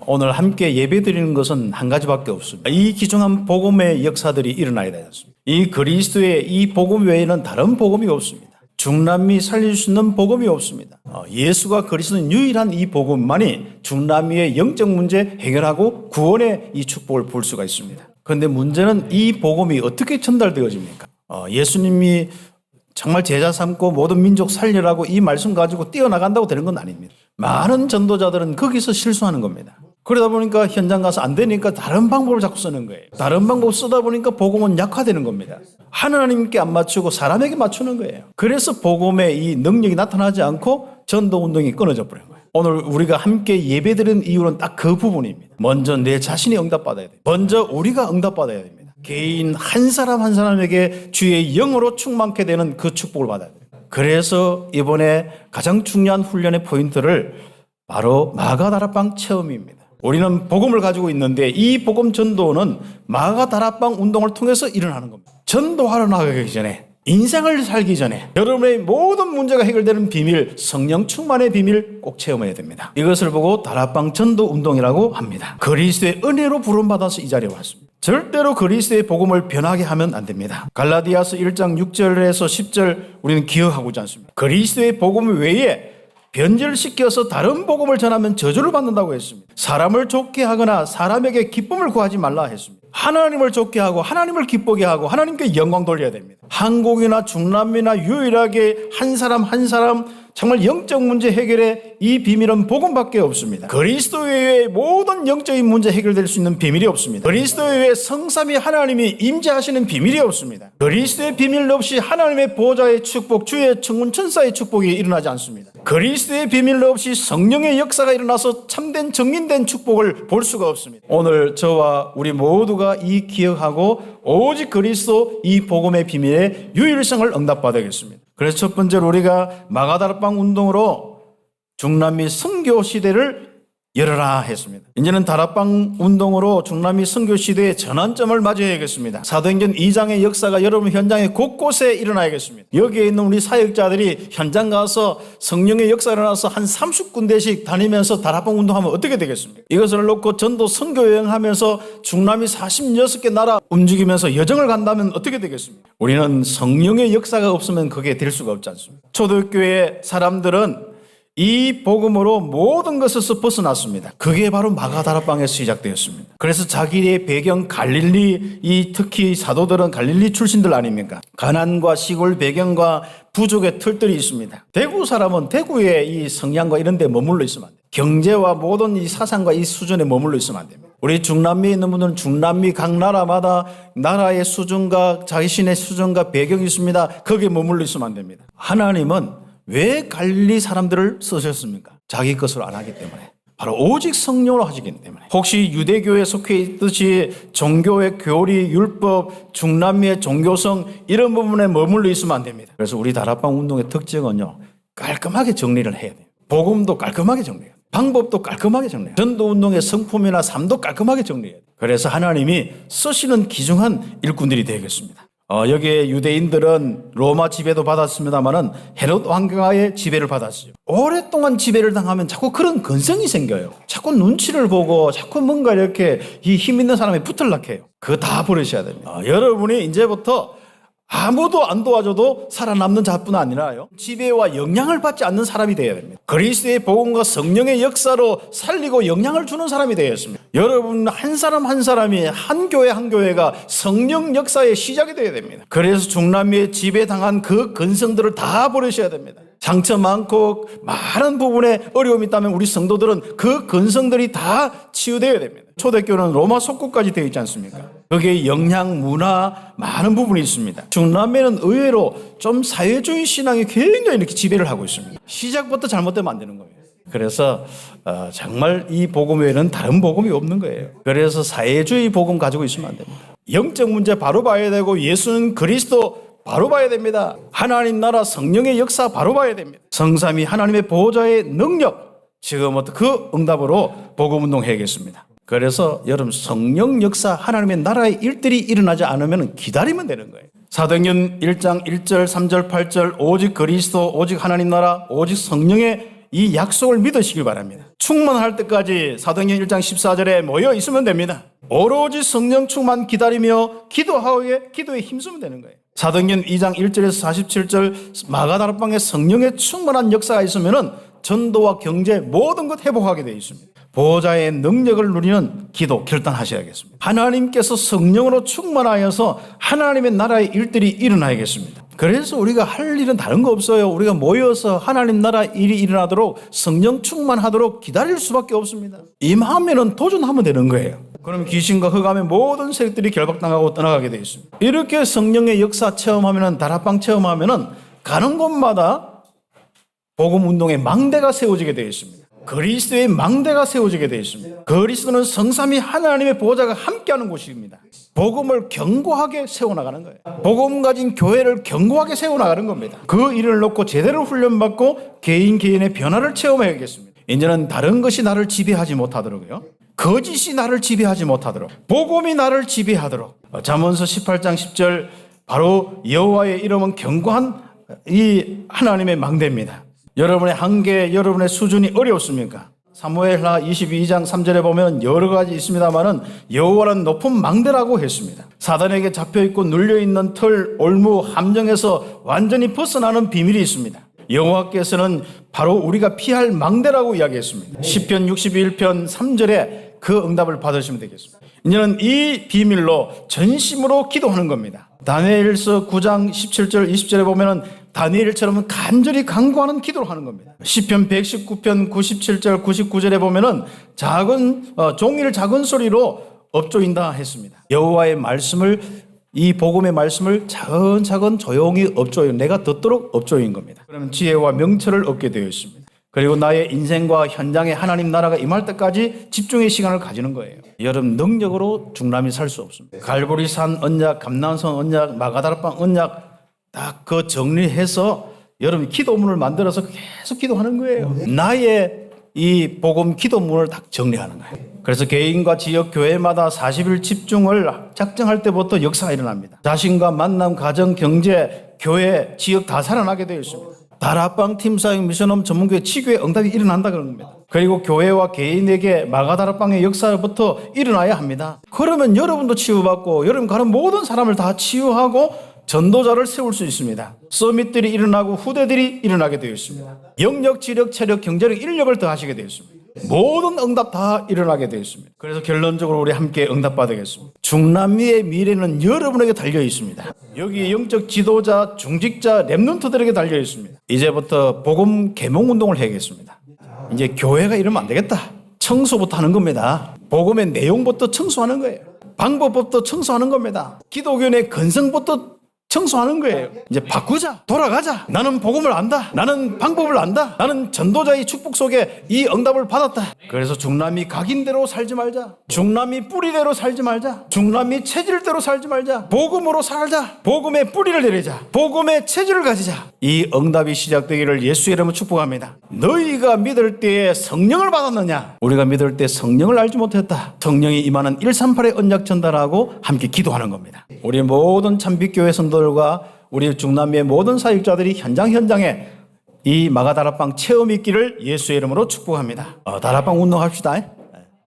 오늘 함께 예배드리는 것은 한 가지밖에 없습니다. 이 귀중한 복음의 역사들이 일어나야 되겠습니다. 이 그리스도의 이 복음 외에는 다른 복음이 없습니다. 중남미 살릴 수 있는 복음이 없습니다. 예수가 그리스도는 유일한 이 복음만이 중남미의 영적 문제 해결하고 구원의 이 축복을 볼 수가 있습니다. 그런데 문제는 이 복음이 어떻게 전달되어집니까? 예수님이 정말 제자 삼고 모든 민족 살리라고 이 말씀 가지고 뛰어나간다고 되는 건 아닙니다. 많은 전도자들은 거기서 실수하는 겁니다. 그러다 보니까 현장 가서 안 되니까 다른 방법을 자꾸 쓰는 거예요. 다른 방법 쓰다 보니까 복음은 약화되는 겁니다. 하나님께 안 맞추고 사람에게 맞추는 거예요. 그래서 복음의 이 능력이 나타나지 않고 전도 운동이 끊어져 버린 거예요. 오늘 우리가 함께 예배드리는 이유는 딱 그 부분입니다. 먼저 내 자신이 응답받아야 돼요. 먼저 우리가 응답받아야 됩니다. 개인 한 사람 한 사람에게 주의 영으로 충만케 되는 그 축복을 받아야 돼요. 그래서 이번에 가장 중요한 훈련의 포인트를 바로 마가다락방 체험입니다. 우리는 복음을 가지고 있는데 이 복음 전도는 마가다락방 운동을 통해서 일어나는 겁니다. 전도하러 나가기 전에, 인생을 살기 전에 여러분의 모든 문제가 해결되는 비밀, 성령 충만의 비밀 꼭 체험해야 됩니다. 이것을 보고 다락방 전도 운동이라고 합니다. 그리스도의 은혜로 부름받아서 이 자리에 왔습니다. 절대로 그리스도의 복음을 변하게 하면 안 됩니다. 갈라디아서 1장 6절에서 10절 우리는 기억하고 있지 않습니까? 그리스도의 복음 외에 변절시켜서 다른 복음을 전하면 저주를 받는다고 했습니다. 사람을 좋게 하거나 사람에게 기쁨을 구하지 말라 했습니다. 하나님을 좋게 하고 하나님을 기쁘게 하고 하나님께 영광 돌려야 됩니다. 한국이나 중남미나 유일하게 한 사람 한 사람 정말 영적 문제 해결의 이 비밀은 복음밖에 없습니다. 그리스도 외에 모든 영적인 문제 해결될 수 있는 비밀이 없습니다. 그리스도 외에 성삼위 하나님이 임재하시는 비밀이 없습니다. 그리스도의 비밀 없이 하나님의 보좌의 축복, 주의 천군 천사의 축복이 일어나지 않습니다. 그리스도의 비밀 없이 성령의 역사가 일어나서 참된 정인된 축복을 볼 수가 없습니다. 오늘 저와 우리 모두가 이 기억하고 오직 그리스도 이 복음의 비밀의 유일성을 응답받아야겠습니다. 그래서 첫 번째로 우리가 마가다락방 운동으로 중남미 선교 시대를 열어라 했습니다. 이제는 다락방 운동으로 중남미 선교 시대의 전환점을 맞이해야겠습니다. 사도행전 2장의 역사가 여러분 현장에 곳곳에 일어나야겠습니다. 여기에 있는 우리 사역자들이 현장 가서 성령의 역사가 일어나서 한 30군데씩 다니면서 다락방 운동하면 어떻게 되겠습니까? 이것을 놓고 전도 선교 여행하면서 중남미 46개 나라 움직이면서 여정을 간다면 어떻게 되겠습니까? 우리는 성령의 역사가 없으면 그게 될 수가 없지 않습니까? 초대교회 사람들은 이 복음으로 모든 것에서 벗어났습니다. 그게 바로 마가다락방에서 시작되었습니다. 그래서 자기의 배경 갈릴리, 이 특히 사도들은 갈릴리 출신들 아닙니까? 가난과 시골 배경과 부족의 틀들이 있습니다. 대구 사람은 대구의 이 성향과 이런 데 머물러 있으면 안 돼요. 경제와 모든 이 사상과 이 수준에 머물러 있으면 안 됩니다. 우리 중남미에 있는 분들은 중남미 각 나라마다 나라의 수준과 자신의 수준과 배경이 있습니다. 거기에 머물러 있으면 안 됩니다. 하나님은 왜 갈릴리 사람들을 쓰셨습니까? 자기 것으로 안 하기 때문에. 바로 오직 성령으로 하시기 때문에. 혹시 유대교에 속해 있듯이 종교의 교리, 율법, 중남미의 종교성 이런 부분에 머물러 있으면 안 됩니다. 그래서 우리 다락방 운동의 특징은요, 깔끔하게 정리를 해야 돼요. 복음도 깔끔하게 정리해요. 방법도 깔끔하게 정리해요. 전도 운동의 성품이나 삶도 깔끔하게 정리해요. 그래서 하나님이 쓰시는 귀중한 일꾼들이 되겠습니다. 여기에 유대인들은 로마 지배도 받았습니다만은 헤롯 왕가의 지배를 받았어요. 오랫동안 지배를 당하면 자꾸 그런 근성이 생겨요. 자꾸 눈치를 보고 자꾸 뭔가 이렇게 이 힘 있는 사람이 붙으려고 해요. 그거 다 버리셔야 됩니다. 여러분이 이제부터 아무도 안 도와줘도 살아남는 자뿐 아니라요, 지배와 영향을 받지 않는 사람이 되어야 됩니다. 그리스도의 복음과 성령의 역사로 살리고 영향을 주는 사람이 되었습니다. 여러분 한 사람 한 사람이 한 교회 한 교회가 성령 역사의 시작이 되어야 됩니다. 그래서 중남미에 지배당한 그 근성들을 다 버리셔야 됩니다. 상처 많고 많은 부분에 어려움이 있다면 우리 성도들은 그 근성들이 다 치유되어야 됩니다. 초대교회는 로마 속국까지 되어 있지 않습니까? 거기에 영향, 문화 많은 부분이 있습니다. 중남미는 의외로 좀 사회주의 신앙이 굉장히 이렇게 지배를 하고 있습니다. 시작부터 잘못되면 안 되는 거예요. 그래서 정말 이 복음 외에는 다른 복음이 없는 거예요. 그래서 사회주의 복음 가지고 있으면 안 됩니다. 영적 문제 바로 봐야 되고 예수는 그리스도 바로 봐야 됩니다. 하나님 나라 성령의 역사 바로 봐야 됩니다. 성삼위 하나님의 보호자의 능력, 지금부터 그 응답으로 복음운동 해야겠습니다. 그래서 여러분 성령 역사 하나님의 나라의 일들이 일어나지 않으면 기다리면 되는 거예요. 사도행전 1장 1절 3절 8절 오직 그리스도 오직 하나님 나라 오직 성령의 이 약속을 믿으시길 바랍니다. 충만할 때까지 사도행전 1장 14절에 모여 있으면 됩니다. 오로지 성령 충만 기다리며 기도에 힘쓰면 되는 거예요. 사도행전 2장 1절에서 47절 마가다락방에 성령의 충만한 역사가 있으면 전도와 경제 모든 것 회복하게 되어 있습니다. 보호자의 능력을 누리는 기도 결단하셔야겠습니다. 하나님께서 성령으로 충만하여서 하나님의 나라의 일들이 일어나야겠습니다. 그래서 우리가 할 일은 다른 거 없어요. 우리가 모여서 하나님 나라 일이 일어나도록 성령 충만하도록 기다릴 수밖에 없습니다. 임하면은 도전하면 되는 거예요. 그럼 귀신과 흑암의 모든 세력들이 결박당하고 떠나가게 되어 있습니다. 이렇게 성령의 역사 체험하면은 다락방 체험하면은 가는 곳마다 복음 운동의 망대가 세워지게 되어 있습니다. 그리스도의 망대가 세워지게 되어 있습니다. 그리스도는 성삼위 하나님의 보호자가 함께하는 곳입니다. 복음을 견고하게 세워나가는 거예요. 복음 가진 교회를 견고하게 세워나가는 겁니다. 그 일을 놓고 제대로 훈련받고 개인의 변화를 체험해야겠습니다. 이제는 다른 것이 나를 지배하지 못하도록요. 거짓이 나를 지배하지 못하도록, 복음이 나를 지배하도록. 잠언서 18장 10절 바로 여호와의 이름은 견고한 이 하나님의 망대입니다. 여러분의 한계, 여러분의 수준이 어렵습니까? 사무엘하 22장 3절에 보면 여러 가지 있습니다만은 여호와는 높은 망대라고 했습니다. 사단에게 잡혀있고 눌려있는 틀, 올무, 함정에서 완전히 벗어나는 비밀이 있습니다. 여호와께서는 바로 우리가 피할 망대라고 이야기했습니다. 시편 61편 3절에 그 응답을 받으시면 되겠습니다. 이제는 이 비밀로 전심으로 기도하는 겁니다. 다니엘서 9장 17절 20절에 보면은 다니엘처럼 간절히 간구하는 기도를 하는 겁니다. 시편 119편 97절 99절에 보면은 종이를 작은 소리로 엎조인다 했습니다. 여호와의 말씀을, 이 복음의 말씀을 차근차근 조용히 엎조인, 내가 듣도록 엎조인 겁니다. 그러면 지혜와 명철을 얻게 되어 있습니다. 그리고 나의 인생과 현장에 하나님 나라가 임할 때까지 집중의 시간을 가지는 거예요. 여러분, 능력으로 중남이 살 수 없습니다. 갈보리산 언약, 감난선 언약, 마가다락방 언약 딱 그 정리해서 여러분 기도문을 만들어서 계속 기도하는 거예요. 나의 이 복음 기도문을 딱 정리하는 거예요. 그래서 개인과 지역 교회마다 40일 집중을 작정할 때부터 역사가 일어납니다. 자신과 만남, 가정, 경제, 교회, 지역 다 살아나게 되어 있습니다. 다락방, 팀사역, 미션홈, 전문교회, 치교회 응답이 일어난다 그런 겁니다. 그리고 교회와 개인에게 마가다락방의 역사부터 일어나야 합니다. 그러면 여러분도 치유받고 여러분 가는 모든 사람을 다 치유하고 전도자를 세울 수 있습니다. 서밋들이 일어나고 후대들이 일어나게 되어 있습니다. 영역, 지력, 체력, 경제력, 인력을 더하시게 되어 있습니다. 모든 응답 다 일어나게 되어 있습니다. 그래서 결론적으로 우리 함께 응답받으겠습니다. 중남미의 미래는 여러분에게 달려 있습니다. 여기 영적 지도자, 중직자, 렘넌트들에게 달려 있습니다. 이제부터 복음 계몽 운동을 해야겠습니다. 이제 교회가 이러면 안 되겠다. 청소부터 하는 겁니다. 복음의 내용부터 청소하는 거예요. 방법부터 청소하는 겁니다. 기독교의 근성부터 청소하는 거예요. 이제 바꾸자. 돌아가자. 나는 복음을 안다. 나는 방법을 안다. 나는 전도자의 축복 속에 이 응답을 받았다. 그래서 중남미 각인대로 살지 말자. 중남미 뿌리대로 살지 말자. 중남미 체질대로 살지 말자. 복음으로 살자. 복음의 뿌리를 내리자. 복음의 체질을 가지자. 이 응답이 시작되기를 예수의 이름으로 축복합니다. 너희가 믿을 때에 성령을 받았느냐? 우리가 믿을 때 성령을 알지 못했다. 성령이 임하는 138의 언약 전달하고 함께 기도하는 겁니다. 우리 모든 참빛교회 성도들과 우리 중남미의 모든 사역자들이 현장에 이 마가다락방 체험이 있기를 예수의 이름으로 축복합니다. 다락방 운동합시다.